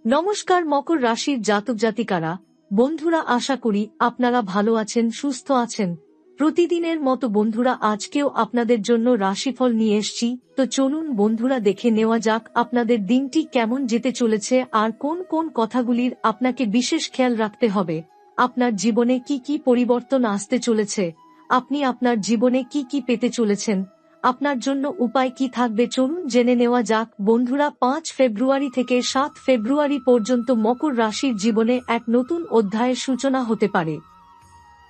নমস্কার মকর রাশির জাতক জাতিকারা, বন্ধুরা, আশা করি আপনারা ভালো আছেন, সুস্থ আছেন। প্রতিদিনের মতো বন্ধুরা আজকেও আপনাদের জন্য রাশিফল নিয়ে এসেছি। তো চলুন বন্ধুরা দেখে নেওয়া যাক আপনাদের দিনটি কেমন যেতে চলেছে আর কোন কোন কথাগুলির আপনাকে বিশেষ খেয়াল রাখতে হবে। আপনার জীবনে কি কি পরিবর্তন আসতে চলেছে, আপনি আপনার জীবনে কি কি পেতে চলেছেন, আপনার জন্য উপায় কি থাকবে, চলুন জেনে নেওয়া যাক। বন্ধুরা, ৫ ফেব্রুয়ারি থেকে ৭ ফেব্রুয়ারি পর্যন্ত মকর রাশির জীবনে এক নতুন অধ্যায়ের সূচনা হতে পারে।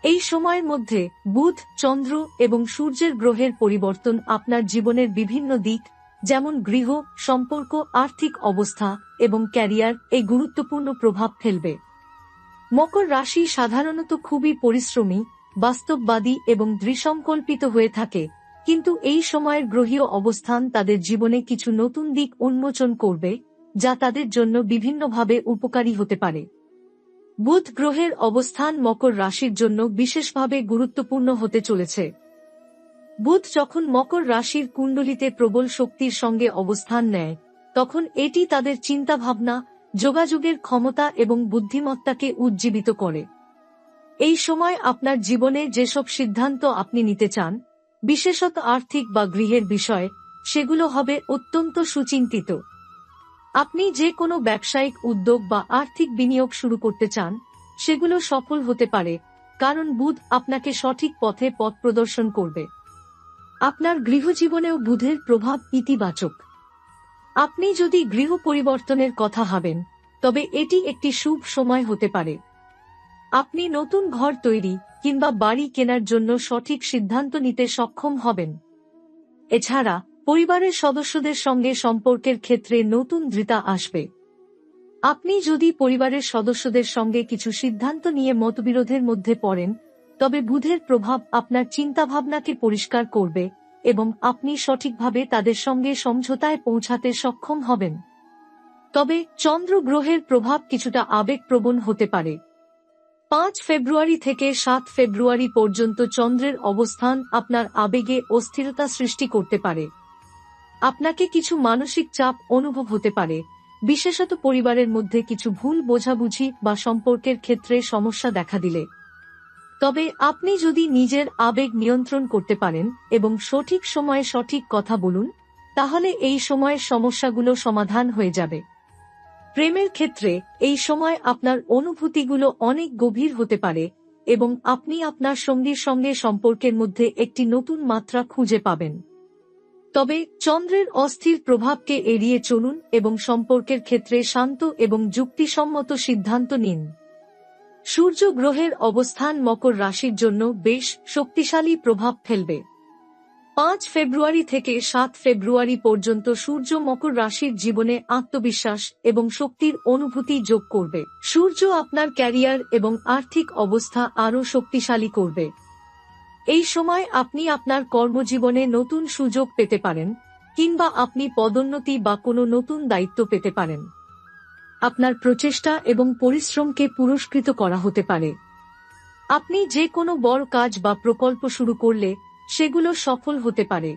এই সময়ের মধ্যে বুধ, চন্দ্র এবং সূর্যের গ্রহের পরিবর্তন আপনার জীবনের বিভিন্ন দিক, যেমন গৃহ, সম্পর্ক, আর্থিক অবস্থা এবং ক্যারিয়ার এই গুরুত্বপূর্ণ প্রভাব ফেলবে। মকর রাশি সাধারণত খুবই পরিশ্রমী, বাস্তববাদী এবং দৃঢ়সংকল্পিত হয়ে থাকে, কিন্তু এই সময়ের গ্রহীয় অবস্থান তাদের জীবনে কিছু নতুন দিক উন্মোচন করবে, যা তাদের জন্য বিভিন্নভাবে উপকারী হতে পারে। বুধ গ্রহের অবস্থান মকর রাশির জন্য বিশেষভাবে গুরুত্বপূর্ণ হতে চলেছে। বুধ যখন মকর রাশির কুণ্ডলিতে প্রবল শক্তির সঙ্গে অবস্থান নেয়, তখন এটি তাদের চিন্তাভাবনা, যোগাযোগের ক্ষমতা এবং বুদ্ধিমত্তাকে উজ্জীবিত করে। এই সময় আপনার জীবনে যেসব সিদ্ধান্ত আপনি নিতে চান, বিশেষত আর্থিক বা গৃহের বিষয়ে, সেগুলো হবে অত্যন্ত সুচিন্তিত। আপনি যে কোনো ব্যবসায়িক উদ্যোগ বা আর্থিক বিনিয়োগ শুরু করতে চান, সেগুলো সফল হতে পারে, কারণ বুধ আপনাকে সঠিক পথে পথ প্রদর্শন করবে। আপনার গৃহজীবনেও বুধের প্রভাব ইতিবাচক। আপনি যদি গৃহ পরিবর্তনের কথা ভাবেন, তবে এটি একটি শুভ সময় হতে পারে। আপনি নতুন ঘর তৈরি কিংবা বাড়ি কেনার জন্য সঠিক সিদ্ধান্ত নিতে সক্ষম হবেন। এছাড়া পরিবারের সদস্যদের সঙ্গে সম্পর্কের ক্ষেত্রে নতুন দৃঢ়তা আসবে। আপনি যদি পরিবারের সদস্যদের সঙ্গে কিছু সিদ্ধান্ত নিয়ে মতবিরোধের মধ্যে পড়েন, তবে বুধের প্রভাব আপনার চিন্তাভাবনাকে পরিষ্কার করবে এবং আপনি সঠিকভাবে তাদের সঙ্গে সমঝোতায় পৌঁছাতে সক্ষম হবেন। তবে চন্দ্র গ্রহের প্রভাব কিছুটা আবেগপ্রবণ হতে পারে। ৫ ফেব্রুয়ারি থেকে ৭ ফেব্রুয়ারি পর্যন্ত চন্দ্রের অবস্থান আপনার আবেগে অস্থিরতা সৃষ্টি করতে পারে। আপনাকে কিছু মানসিক চাপ অনুভব হতে পারে, বিশেষত পরিবারের মধ্যে কিছু ভুল বোঝাবুঝি বা সম্পর্কের ক্ষেত্রে সমস্যা দেখা দিলে। তবে আপনি যদি নিজের আবেগ নিয়ন্ত্রণ করতে পারেন এবং সঠিক সময়ে সঠিক কথা বলুন, তাহলে এই সময়ের সমস্যাগুলো সমাধান হয়ে যাবে। প্রেমের ক্ষেত্রে এই সময় আপনার অনুভূতিগুলো অনেক গভীর হতে পারে এবং আপনি আপনার সঙ্গীর সঙ্গে সম্পর্কের মধ্যে একটি নতুন মাত্রা খুঁজে পাবেন। তবে চন্দ্রের অস্থির প্রভাবকে এড়িয়ে চলুন এবং সম্পর্কের ক্ষেত্রে শান্ত এবং যুক্তিসম্মত সিদ্ধান্ত নিন। সূর্য গ্রহের অবস্থান মকর রাশির জন্য বেশ শক্তিশালী প্রভাব ফেলবে। ৫ ফেব্রুয়ারি থেকে ৭ ফেব্রুয়ারি পর্যন্ত সূর্য মকর রাশির জীবনে আত্মবিশ্বাস এবং শক্তির অনুভূতি যোগ করবে। সূর্য আপনার ক্যারিয়ার এবং আর্থিক অবস্থা আরও শক্তিশালী করবে। এই সময় আপনি আপনার কর্মজীবনে নতুন সুযোগ পেতে পারেন, কিংবা আপনি পদোন্নতি বা কোনো নতুন দায়িত্ব পেতে পারেন। আপনার প্রচেষ্টা এবং পরিশ্রমকে পুরস্কৃত করা হতে পারে। আপনি যে কোনো বড় কাজ বা প্রকল্প শুরু করলে সেগুলো সফল হতে পারে।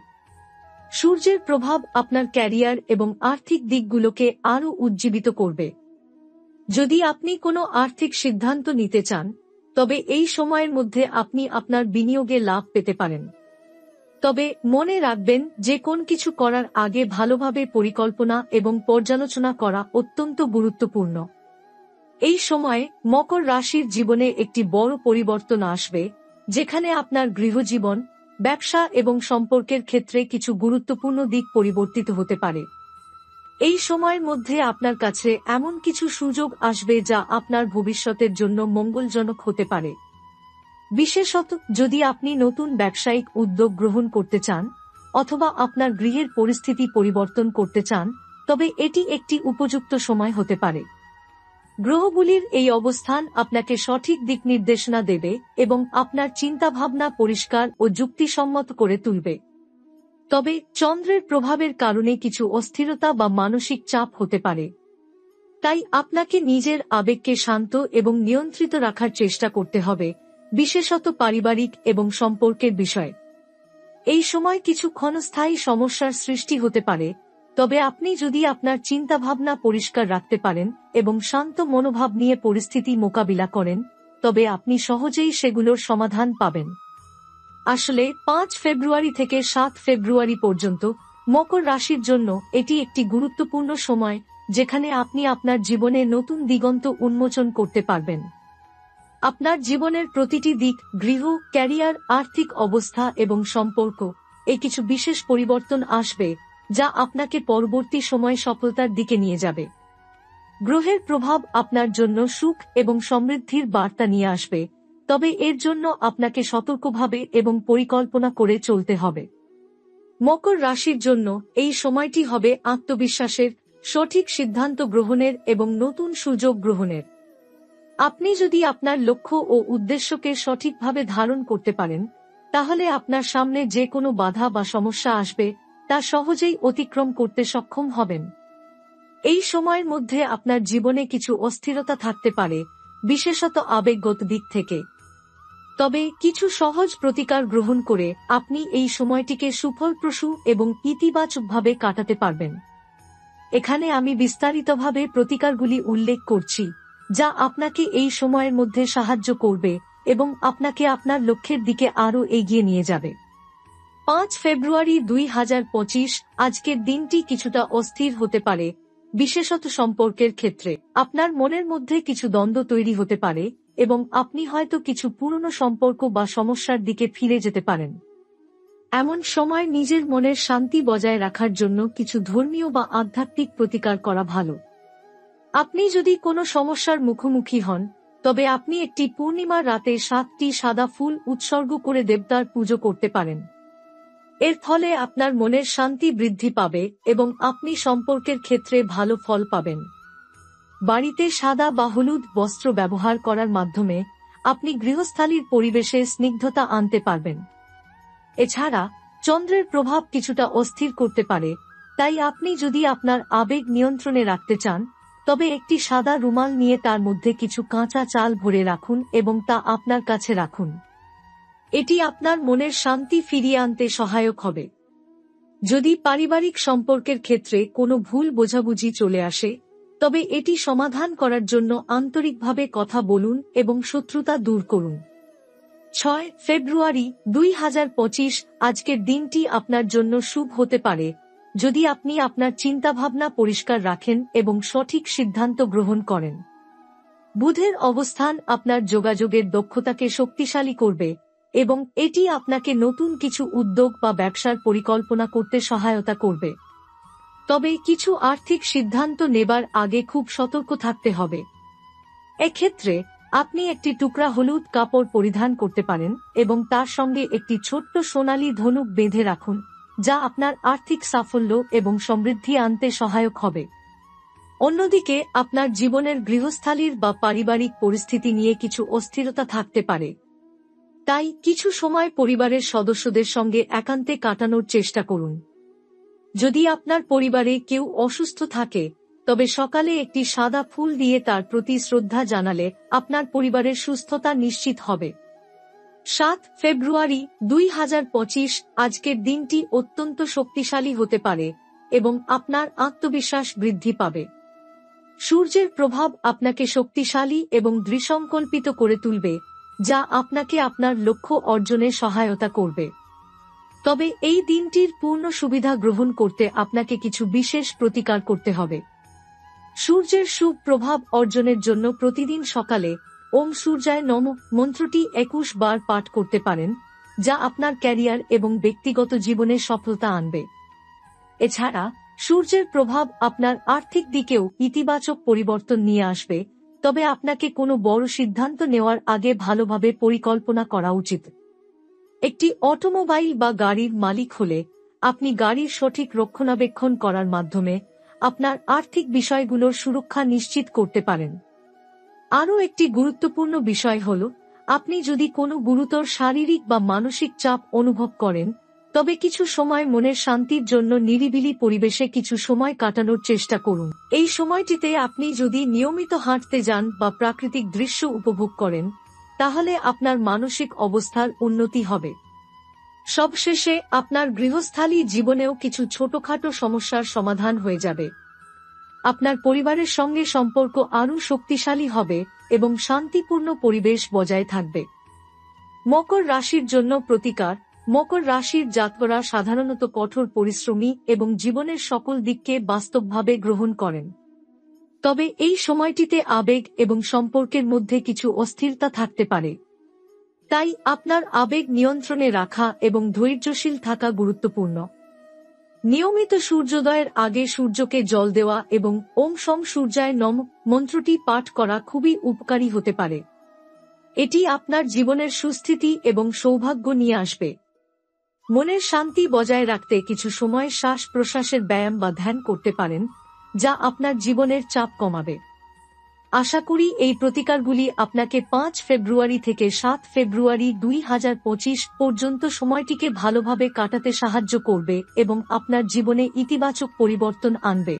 সূর্যের প্রভাব আপনার ক্যারিয়ার এবং আর্থিক দিকগুলোকে আরও উজ্জীবিত করবে। যদি আপনি কোনো আর্থিক সিদ্ধান্ত নিতে চান, তবে এই সময়ের মধ্যে আপনি আপনার বিনিয়োগে লাভ পেতে পারেন। তবে মনে রাখবেন যে কোন কিছু করার আগে ভালোভাবে পরিকল্পনা এবং পর্যালোচনা করা অত্যন্ত গুরুত্বপূর্ণ। এই সময়ে মকর রাশির জীবনে একটি বড় পরিবর্তন আসবে, যেখানে আপনার গৃহজীবন, ব্যবসা এবং সম্পর্কের ক্ষেত্রে কিছু গুরুত্বপূর্ণ দিক পরিবর্তিত হতে পারে। এই সময়ের মধ্যে আপনার কাছে এমন কিছু সুযোগ আসবে যা আপনার ভবিষ্যতের জন্য মঙ্গলজনক হতে পারে। বিশেষত যদি আপনি নতুন ব্যবসায়িক উদ্যোগ গ্রহণ করতে চান অথবা আপনার গৃহের পরিস্থিতি পরিবর্তন করতে চান, তবে এটি একটি উপযুক্ত সময় হতে পারে। গ্রহগুলির এই অবস্থান আপনাকে সঠিক দিক নির্দেশনা দেবে এবং আপনার চিন্তাভাবনা পরিষ্কার ও যুক্তিসম্মত করে তুলবে। তবে চন্দ্রের প্রভাবের কারণে কিছু অস্থিরতা বা মানসিক চাপ হতে পারে। তাই আপনাকে নিজের আবেগকে শান্ত এবং নিয়ন্ত্রিত রাখার চেষ্টা করতে হবে, বিশেষত পারিবারিক এবং সম্পর্কের বিষয়ে। এই সময় কিছু ক্ষণস্থায়ী সমস্যার সৃষ্টি হতে পারে, তবে আপনি যদি আপনার চিন্তাভাবনা পরিষ্কার রাখতে পারেন এবং শান্ত মনোভাব নিয়ে পরিস্থিতি মোকাবিলা করেন, তবে আপনি সহজেই সেগুলোর সমাধান পাবেন। আসলে ৫ ফেব্রুয়ারি থেকে ৭ ফেব্রুয়ারি পর্যন্ত মকর রাশির জন্য এটি একটি গুরুত্বপূর্ণ সময়, যেখানে আপনি আপনার জীবনে নতুন দিগন্ত উন্মোচন করতে পারবেন। আপনার জীবনের প্রতিটি দিক, গৃহ, ক্যারিয়ার, আর্থিক অবস্থা এবং সম্পর্ক, কিছু বিশেষ পরিবর্তন আসবে, যা আপনাকে পরবর্তী সময়ে সফলতার দিকে নিয়ে যাবে। গ্রহের প্রভাব আপনার জন্য সুখ এবং সমৃদ্ধির বার্তা নিয়ে আসবে, তবে এর জন্য আপনাকে সতর্কভাবে এবং পরিকল্পনা করে চলতে হবে। মকর রাশির জন্য এই সময়টি হবে আত্মবিশ্বাসের, সঠিক সিদ্ধান্ত গ্রহণের এবং নতুন সুযোগ গ্রহণের। আপনি যদি আপনার লক্ষ্য ও উদ্দেশ্যকে সঠিকভাবে ধারণ করতে পারেন, তাহলে আপনার সামনে যে কোনো বাধা বা সমস্যা আসবে তা সহজেই অতিক্রম করতে সক্ষম হবেন। এই সময়ের মধ্যে আপনার জীবনে কিছু অস্থিরতা থাকতে পারে, বিশেষত আবেগগত দিক থেকে। তবে কিছু সহজ প্রতিকার গ্রহণ করে আপনি এই সময়টিকে সুফলপ্রসূ এবং ইতিবাচকভাবে কাটাতে পারবেন। এখানে আমি বিস্তারিতভাবে প্রতিকারগুলি উল্লেখ করছি, যা আপনাকে এই সময়ের মধ্যে সাহায্য করবে এবং আপনাকে আপনার লক্ষ্যের দিকে আরও এগিয়ে নিয়ে যাবে। ৫ ফেব্রুয়ারি ২০২৫ আজকের দিনটি কিছুটা অস্থির হতে পারে, বিশেষত সম্পর্কের ক্ষেত্রে। আপনার মনের মধ্যে কিছু দ্বন্দ্ব তৈরি হতে পারে এবং আপনি হয়তো কিছু পুরনো সম্পর্ক বা সমস্যার দিকে ফিরে যেতে পারেন। এমন সময় নিজের মনের শান্তি বজায় রাখার জন্য কিছু ধর্মীয় বা আধ্যাত্মিক প্রতিকার করা ভালো। আপনি যদি কোনো সমস্যার মুখোমুখি হন, তবে আপনি একটি পূর্ণিমার রাতে ৭টি সাদা ফুল উৎসর্গ করে দেবতার পুজো করতে পারেন। এর ফলে আপনার মনের শান্তি বৃদ্ধি পাবে এবং আপনি সম্পর্কের ক্ষেত্রে ভালো ফল পাবেন। বাড়িতে সাদা বা হলুদ বস্ত্র ব্যবহার করার মাধ্যমে আপনি গৃহস্থালির পরিবেশে স্নিগ্ধতা আনতে পারবেন। এছাড়া চন্দ্রের প্রভাব কিছুটা অস্থির করতে পারে, তাই আপনি যদি আপনার আবেগ নিয়ন্ত্রণে রাখতে চান, তবে একটি সাদা রুমাল নিয়ে তার মধ্যে কিছু কাঁচা চাল ভরে রাখুন এবং তা আপনার কাছে রাখুন। এটি আপনার মনের শান্তি ফিরিয়ে আনতে সহায়ক হবে। যদি পারিবারিক সম্পর্কের ক্ষেত্রে কোনো ভুল বোঝাবুঝি চলে আসে, তবে এটি সমাধান করার জন্য আন্তরিকভাবে কথা বলুন এবং শত্রুতা দূর করুন। ৬ ফেব্রুয়ারি ২০২৫ আজকের দিনটি আপনার জন্য শুভ হতে পারে, যদি আপনি আপনার চিন্তাভাবনা পরিষ্কার রাখেন এবং সঠিক সিদ্ধান্ত গ্রহণ করেন। বুধের অবস্থান আপনার যোগাযোগের দক্ষতাকে শক্তিশালী করবে এবং এটি আপনাকে নতুন কিছু উদ্যোগ বা ব্যবসার পরিকল্পনা করতে সহায়তা করবে। তবে কিছু আর্থিক সিদ্ধান্ত নেবার আগে খুব সতর্ক থাকতে হবে। এক্ষেত্রে আপনি একটি টুকরা হলুদ কাপড় পরিধান করতে পারেন এবং তার সঙ্গে একটি ছোট্ট সোনালী ধনুক বেঁধে রাখুন, যা আপনার আর্থিক সাফল্য এবং সমৃদ্ধি আনতে সহায়ক হবে। অন্যদিকে আপনার জীবনের গৃহস্থালির বা পারিবারিক পরিস্থিতি নিয়ে কিছু অস্থিরতা থাকতে পারে, তাই কিছু সময় পরিবারের সদস্যদের সঙ্গে একান্তে কাটানোর চেষ্টা করুন। যদি আপনার পরিবারে কেউ অসুস্থ থাকে, তবে সকালে একটি সাদা ফুল দিয়ে তার প্রতি শ্রদ্ধা জানালে আপনার পরিবারের সুস্থতা নিশ্চিত হবে। ৭ ফেব্রুয়ারি ২০২৫ আজকের দিনটি অত্যন্ত শক্তিশালী হতে পারে এবং আপনার আত্মবিশ্বাস বৃদ্ধি পাবে। সূর্যের প্রভাব আপনাকে শক্তিশালী এবং দৃঢ়সংকল্পিত করে তুলবে, যা আপনাকে আপনার লক্ষ্য অর্জনে সহায়তা করবে। তবে এই দিনটির পূর্ণ সুবিধা গ্রহণ করতে আপনাকে কিছু বিশেষ প্রতিকার করতে হবে। সূর্যের শুভ প্রভাব অর্জনের জন্য প্রতিদিন সকালে ওম সূর্যায় নমঃ মন্ত্রটি ২১ বার পাঠ করতে পারেন, যা আপনার ক্যারিয়ার এবং ব্যক্তিগত জীবনে সফলতা আনবে। এছাড়া সূর্যের প্রভাব আপনার আর্থিক দিকেও ইতিবাচক পরিবর্তন নিয়ে আসবে, তবে আপনাকে কোনো বড় সিদ্ধান্ত নেওয়ার আগে ভালোভাবে পরিকল্পনা করা উচিত। একটি অটোমোবাইল বা গাড়ির মালিক হলে আপনি গাড়ির সঠিক রক্ষণাবেক্ষণ করার মাধ্যমে আপনার আর্থিক বিষয়গুলোর সুরক্ষা নিশ্চিত করতে পারেন। আরও একটি গুরুত্বপূর্ণ বিষয় হল, আপনি যদি কোনো গুরুতর শারীরিক বা মানসিক চাপ অনুভব করেন, তবে কিছু সময় মনের শান্তির জন্য নিরিবিলি পরিবেশে কিছু সময় কাটানোর চেষ্টা করুন। এই সময়টিতে আপনি যদি নিয়মিত হাঁটতে যান বা প্রাকৃতিক দৃশ্য উপভোগ করেন, তাহলে আপনার মানসিক অবস্থার উন্নতি হবে। সবশেষে আপনার গৃহস্থালী জীবনেও কিছু ছোটখাটো সমস্যার সমাধান হয়ে যাবে। আপনার পরিবারের সঙ্গে সম্পর্ক আরও শক্তিশালী হবে এবং শান্তিপূর্ণ পরিবেশ বজায় থাকবে। মকর রাশির জন্য প্রতিকার। মকর রাশির জাতকরা সাধারণত কঠোর পরিশ্রমী এবং জীবনের সকল দিককে বাস্তবভাবে গ্রহণ করেন। তবে এই সময়টিতে আবেগ এবং সম্পর্কের মধ্যে কিছু অস্থিরতা থাকতে পারে। তাই আপনার আবেগ নিয়ন্ত্রণে রাখা এবং ধৈর্যশীল থাকা গুরুত্বপূর্ণ। নিয়মিত সূর্যোদয়ের আগে সূর্যকে জল দেওয়া এবং ওম সম সূর্যায় নম মন্ত্রটি পাঠ করা খুবই উপকারী হতে পারে। এটি আপনার জীবনের সুস্থিতি এবং সৌভাগ্য নিয়ে আসবে। মনের শান্তি বজায় রাখতে কিছু সময় শ্বাস প্রশ্বাসের ব্যায়াম বা ধ্যান করতে পারেন, যা আপনার জীবনের চাপ কমাবে। আশা করি এই প্রতিকারগুলি আপনাকে 5 ফেব্রুয়ারি থেকে 7 ফেব্রুয়ারি 2025 পর্যন্ত সময়টিকে ভালোভাবে কাটাতে সাহায্য করবে এবং আপনার জীবনে ইতিবাচক পরিবর্তন আনবে।